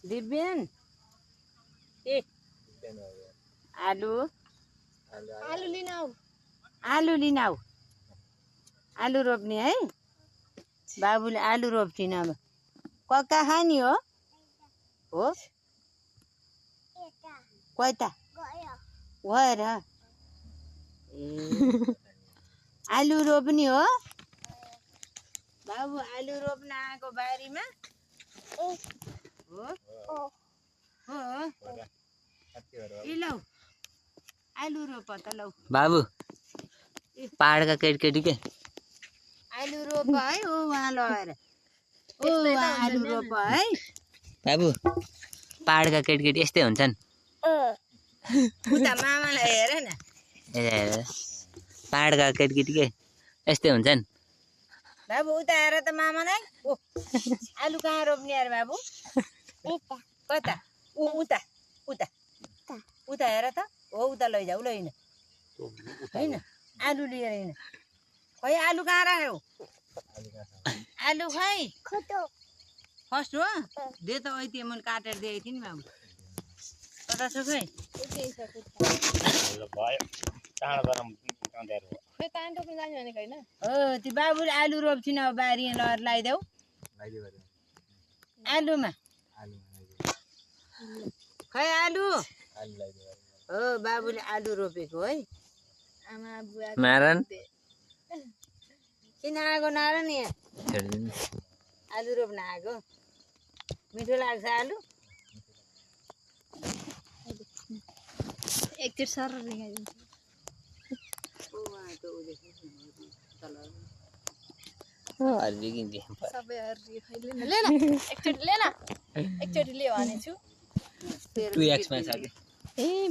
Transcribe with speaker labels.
Speaker 1: दिव्यान ए आलु
Speaker 2: आलु लिन आऊ
Speaker 1: आलु लिन आऊ आलु रोप्ने है बाबुले आलु रोप्छिन् अब कहाँ नि हो कता गएर ए आलु रोप्ने हो बाबु आलु रोप्न आएको बारीमा हो ए लौ आलु रोप त लौ
Speaker 3: बाबु पहाडका केटी के
Speaker 1: आलु रोप है ओ वहाँ लगेर ओ वहाँ आलु रोप है
Speaker 3: बाबु पहाडका केटी यस्तै हुन्छन्
Speaker 1: उता मामालाई हेर न
Speaker 3: ए पहाडका केटी के यस्तै हुन्छन्
Speaker 1: बाबु उता हेर त मामालाई ओ आलु कहाँ रोप्ने यार बाबु कता उता उता उता हेर त हो उता लैजाऊ लैन होइन आलु लिएर हिँड खै आलु कहाँ राख्यौ आलु खै फर्स्ट हो दे त ऐति मैले काटेर दिएँ थिएँ नि बाबु कता छ खै त्यो बाबुले आलु रोप्छिन् अब बारी लगेर लगाइदेऊ आलुमा खै आलु हो बाबुले आलु रोपेको है
Speaker 3: नारायण
Speaker 1: किन आएको नारायण यहाँ आलु रोप्न आएको मिठो लाग्छ आलु
Speaker 2: एकचोटि सर रिगाइदिन्छु सबै हरियो खैले न ले न एकचोटि ले न एकचोटि ले भनेछु
Speaker 3: 2x मा छ के
Speaker 2: ए